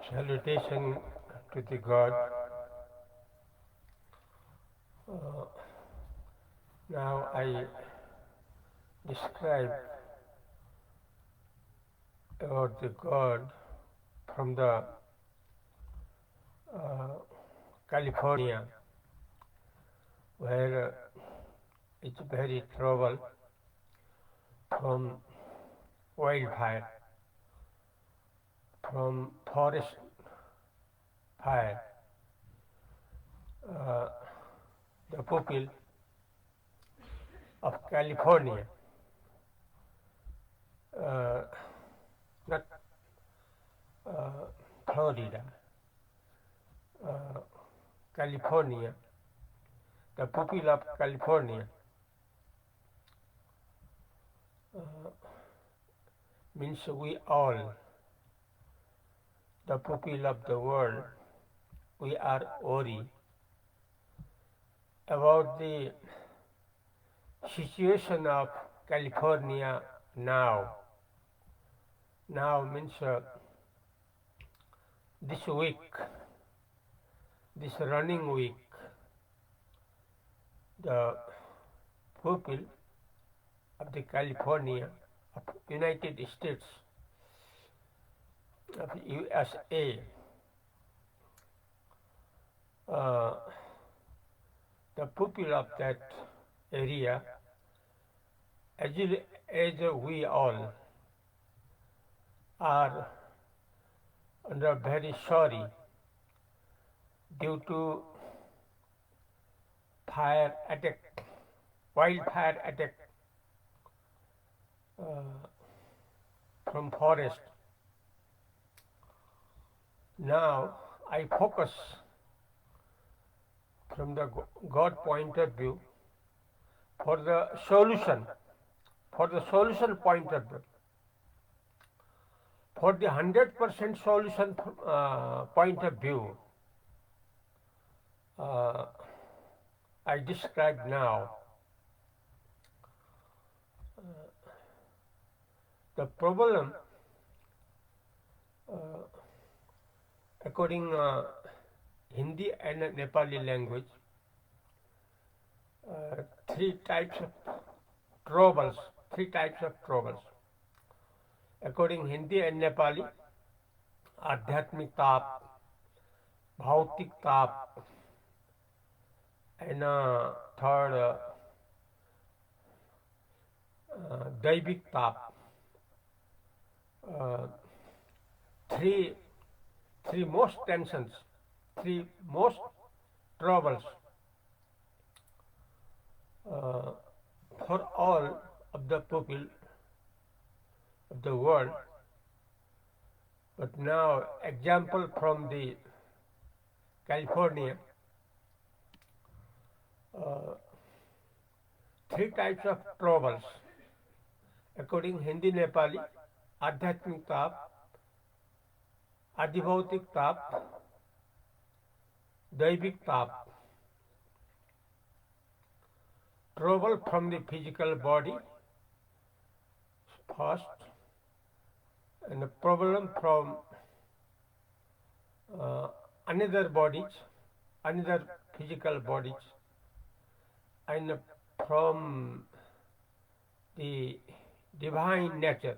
Salutation to the God. Uh, Now I describe about the God from the uh, California, where it's very trouble from wildfire, from forest fire. Uh, the people of California, uh, not uh, Florida, uh, California, the people of California uh, means we all, the people of the world, we are worried about the situation of California now. Now means this week, this running week, the people of the California of United States of USA, uh, the people of that area, as we all are under very sorry due to fire attack, wildfire attack uh, from forest. Now I focus from the God point of view for the solution, point of view, for the 100% solution point of view. Uh, I describe now the problem according Hindi and Nepali language, three types of troubles, according Hindi and Nepali, आध्यात्मिक ताप, भौतिक ताप, and third दैविक ताप. Three most tensions, three most troubles for all of the people of the world. But now, example from the California, three types of troubles according Hindi Nepali, आध्यात्मिक ताप, अधिभौतिक ताप, दैविक ताप. Trouble from the physical body first, and the problem from another bodies, another physical bodies, and from the divine nature,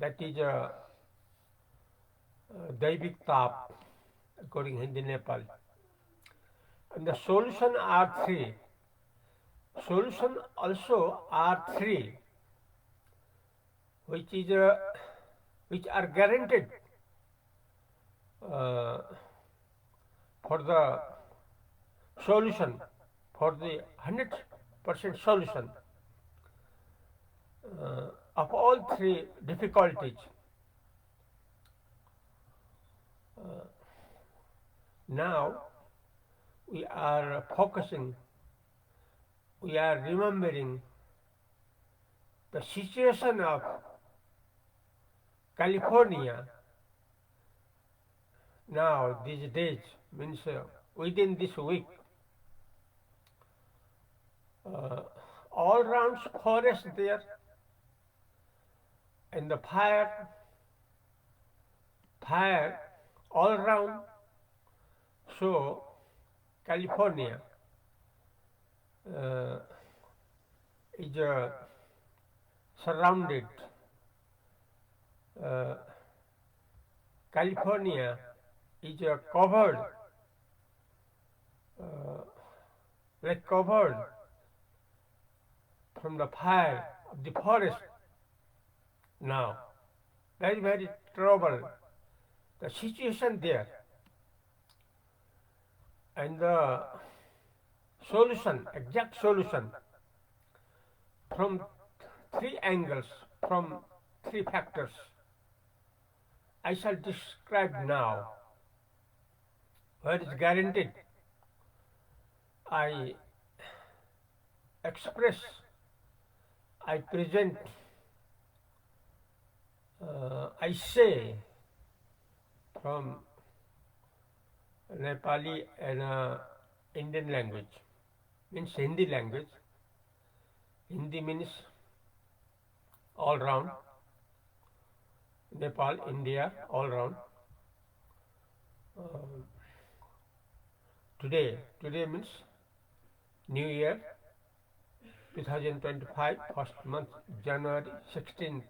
that is दैविक ताप according Hindi Nepali. And the solution are three. Solution also are three, which are guaranteed for the solution, for the 100% solution of all three difficulties. Now we are focusing, we are remembering the situation of California now these days, means within this week. All around forest there, and the fire all around. So California uh, is surrounded. Uh, California is covered, like covered from the fire of the forest now. Very, very trouble. The situation there. And the solution, exact solution, from three angles, from three factors, I shall describe now. Where is guaranteed? I express, I present, I say from Nepali and Indian language, means Hindi language. Hindi means all round. Nepal, India, all round. Today means New Year, 2025, first month, January 16th.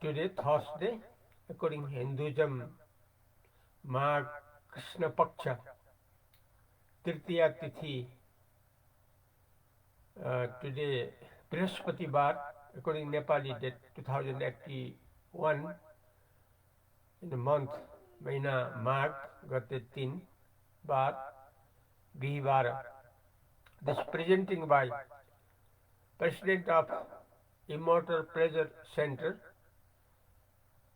Today, Thursday, according to Hinduism, Magh Krishna Paksha, Tritiya Tithi. Today, Brihaspati Bar, according to Nepali date, 2081, in the month, Mahina Magh, Gate 3 Bar, Bihivara. This presenting by President of Immortal Pleasure Center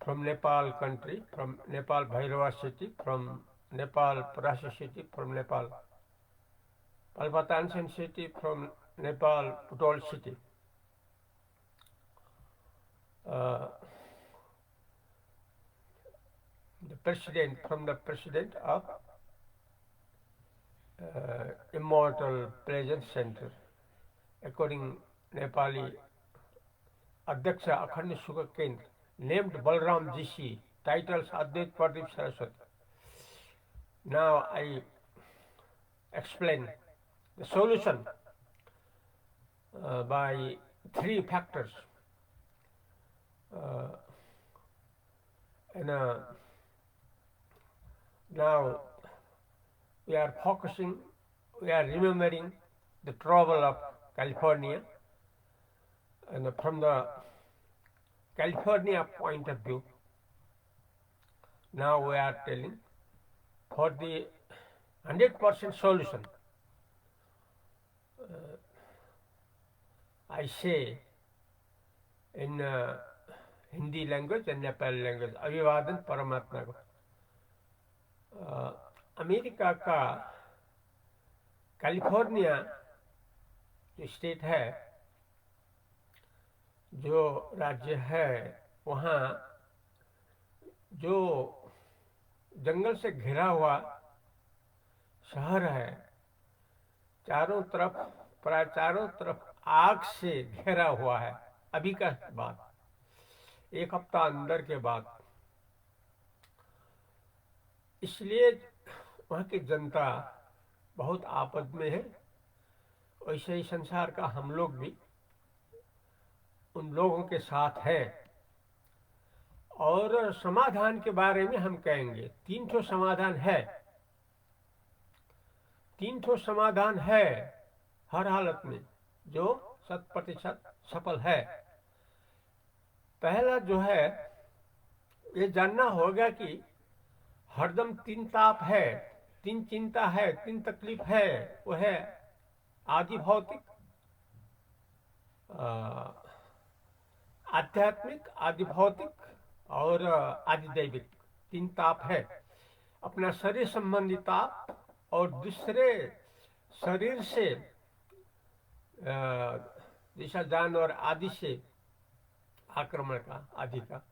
from Nepal country, from Nepal Bhairava city, from Nepal Parasa city, from Nepal Palpatansan city, from Nepal Putol city. The president, from the president of Immortal Pleasure Center, according Nepali Adhyaksha Akhand Sukha Kendra, named Balram Jishi, titles Advait Pradip Saraswati. Now I explain the solution by three factors. Now we are focusing, we are remembering the trouble of California, and from the California point of view, now we are telling for the 100% solution. I say in Hindi language and Nepali language, अभिवादन परमात्मा को. America का California जो state है, जो राज्य है, वहाँ जो जंगल से घिरा हुआ शहर है, चारों तरफ, प्राय चारों तरफ आग से घेरा हुआ है. अभी का बात, एक हफ्ता अंदर के बाद. इसलिए वहाँ की जनता बहुत आपद में है. वैसे ही संसार का हम लोग भी उन लोगों के साथ हैं. और समाधान के बारे में हम कहेंगे 3 ठो समाधान है. 3 ठो समाधान है हर हालत में, जो 100% सफल है. पहला जो है, ये जानना होगा कि हरदम 3 ताप है, 3 चिंता है, 3 तकलीफ है. वो है आदि भौतिक, आध्यात्मिक, आदि भौतिक और आदि दैविक. 3 ताप है. अपना शरीर संबंधी ताप और दूसरे शरीर से जैसा जानवर आदि से आक्रमण का, आदि का,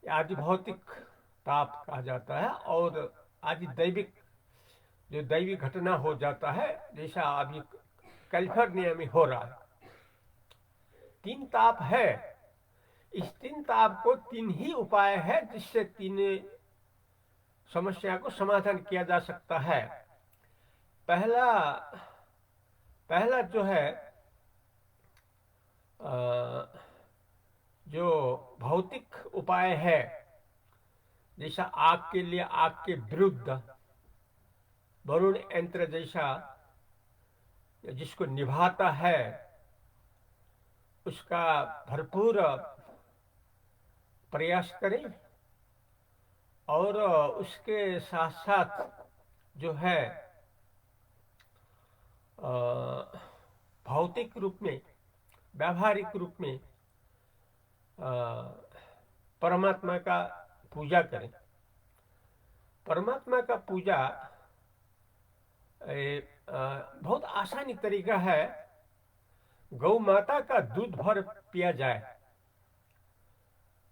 आदि भौतिक ताप कहा जाता है. और आदि दैविक, जो दैवी घटना हो जाता है, जैसा अभी कैलिफोर्निया में हो रहा है. 3 ताप है. इस तीन ताप को तीन ही उपाय है जिससे तीन समस्या को समाधान किया जा सकता है। पहला पहला जो है जो भौतिक उपाय है, जैसा आग के लिए आग के विरुद्ध वरुण यंत्र जैसा जिसको निभाता है उसका भरपूर प्रयास करें, और उसके साथ साथ जो है भौतिक रूप में व्यावहारिक रूप में परमात्मा का पूजा करें। परमात्मा का पूजा बहुत आसानी तरीका है। गौ माता का दूध भर पिया जाए।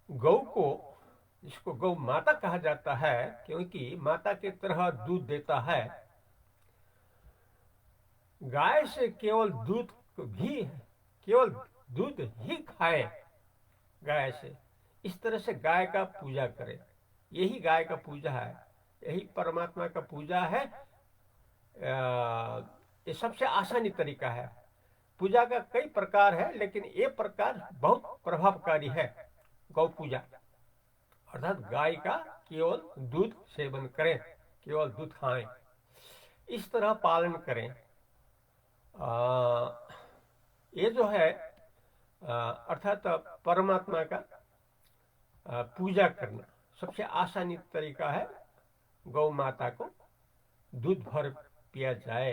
गौ को, जिसको गौ माता कहा जाता है क्योंकि माता की तरह दूध देता है, गाय से केवल दूध ही खाए गाय से, इस तरह से गाय का पूजा करें। यही गाय का पूजा है, यही परमात्मा का पूजा है। ये सबसे आसानी तरीका है। पूजा का कई प्रकार है, लेकिन ये प्रकार बहुत प्रभावकारी है। गौ पूजा अर्थात गाय का केवल दूध सेवन करें, केवल दूध खाएं, इस तरह पालन करें। ये जो है अर्थात परमात्मा का पूजा करना सबसे आसानी तरीका है। गौ माता को दूध भर पिया जाए,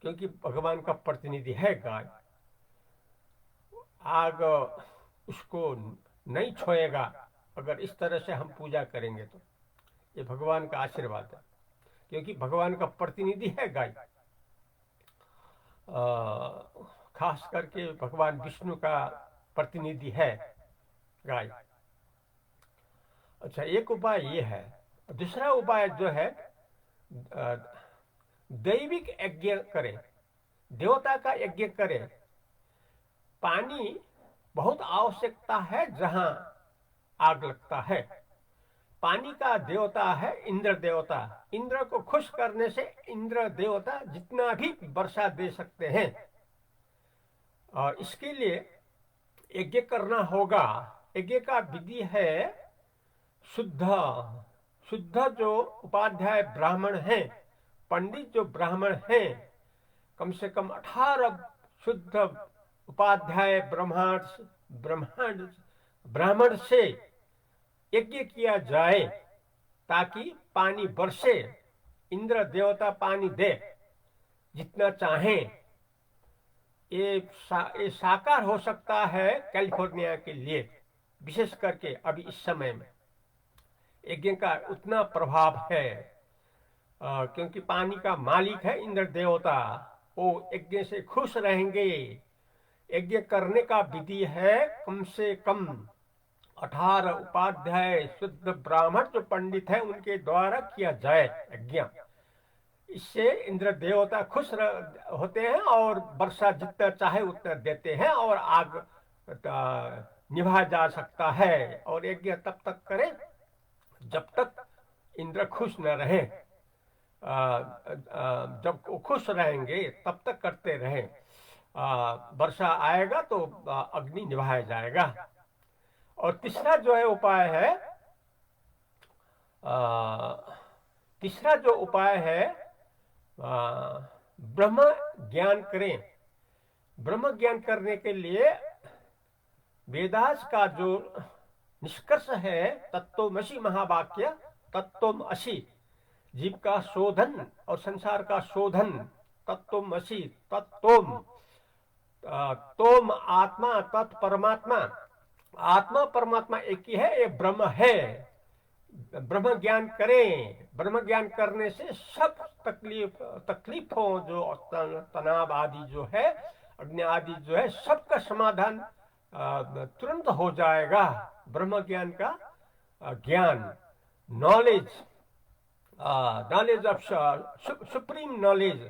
क्योंकि भगवान का प्रतिनिधि है गाय। आग उसको नहीं छोएगा अगर इस तरह से हम पूजा करेंगे तो। ये भगवान का आशीर्वाद है, क्योंकि भगवान का प्रतिनिधि है गाय। खास करके भगवान विष्णु का प्रतिनिधि है गाय। अच्छा, एक उपाय ये है। दूसरा उपाय जो है दैविक यज्ञ करें, देवता का यज्ञ करें। पानी बहुत आवश्यकता है जहां आग लगता है। पानी का देवता है इंद्र देवता। इंद्र को खुश करने से इंद्र देवता जितना भी वर्षा दे सकते हैं, और इसके लिए यज्ञ करना होगा। यज्ञ का विधि है शुद्ध जो उपाध्याय ब्राह्मण हैं, पंडित जो ब्राह्मण हैं, कम से कम 18 शुद्ध उपाध्याय ब्राह्मण से यज्ञ किया जाए ताकि पानी बरसे। इंद्र देवता पानी दे जितना चाहें। ये साकार हो सकता है कैलिफोर्निया के लिए, विशेष करके अभी इस समय में यज्ञ का उतना प्रभाव है, क्योंकि पानी का मालिक है इंद्र देवता। वो यज्ञ से खुश रहेंगे। यज्ञ करने का विधि है कम से कम 18 उपाध्याय शुद्ध ब्राह्मण जो पंडित है उनके द्वारा किया जाए यज्ञ। इससे इंद्र देवता खुश होते हैं और वर्षा जितना चाहे उतना देते हैं, और आग निभा जा सकता है। और यज्ञ तब तक करें जब तक इंद्र खुश न रहे। जब वो खुश रहेंगे तब तक करते रहें। वर्षा आएगा तो अग्नि निभाया जाएगा। और तीसरा जो है उपाय है, तीसरा जो उपाय है ब्रह्म ज्ञान करें। ब्रह्म ज्ञान करने के लिए वेदास का जो निष्कर्ष है तत्वमसि महावाक्य, तत्वमसि जीव का शोधन और संसार का शोधन, तत्वमसि, तत्वम, तोम आत्मा, तत्परमात्मा। आत्मा परमात्मा एक ही है, ये ब्रह्म है। ब्रह्म ज्ञान करें। ब्रह्म ज्ञान करने से सब तकलीफों जो तनाव आदि जो है, अज्ञा आदि जो है, सबका समाधान तुरंत हो जाएगा। ब्रह्म ज्ञान का ज्ञान, knowledge of supreme knowledge.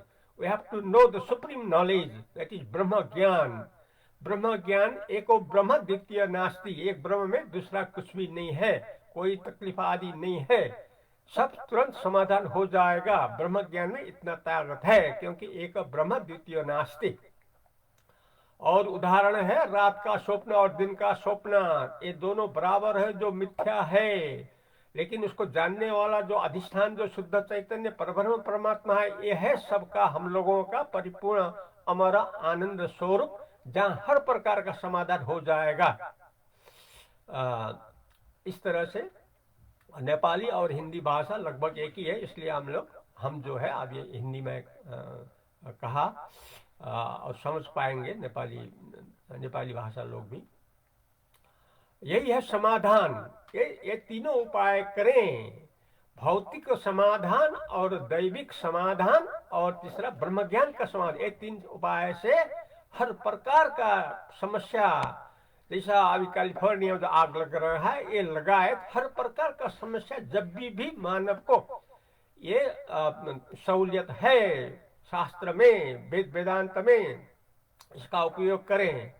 We have to know the supreme knowledge, that is Brahma Gyan. ब्रह्म ज्ञान एको ब्रह्म द्वितीय नास्ति, एक ब्रह्म में दूसरा कुछ भी नहीं है, कोई तकलीफ आदि नहीं है, सब तुरंत समाधान हो जाएगा। ब्रह्म ज्ञान में इतना ताकत है, क्योंकि एक ब्रह्म द्वितीय नास्ति। और उदाहरण है रात का स्वप्न और दिन का स्वप्न, ये दोनों बराबर है, जो मिथ्या है, लेकिन उसको जानने वाला जो अधिष्ठान, जो शुद्ध चैतन्य परब्रह्म परमात्मा है, ये है सबका, हम लोगों का परिपूर्ण अमर आनंद स्वरूप, जहां हर प्रकार का समाधान हो जाएगा। इस तरह से नेपाली और हिंदी भाषा लगभग एक ही है, इसलिए हम जो है अब ये हिंदी में कहा और समझ पाएंगे नेपाली भाषा लोग भी। यही है समाधान। ये तीनों उपाय करें, भौतिक समाधान और दैविक समाधान और तीसरा ब्रह्म ज्ञान का समाधान। ये तीन उपाय से हर प्रकार का समस्या, जैसा अभी कैलिफोर्निया में जो आग लग रहा है, ये लगाए हर प्रकार का समस्या जब भी मानव को ये सहूलियत है, शास्त्र में, वेद वेदांत में इसका उपयोग करें।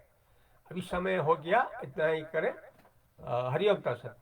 अभी समय हो गया, इतना ही करें। हरिओम तत्सत।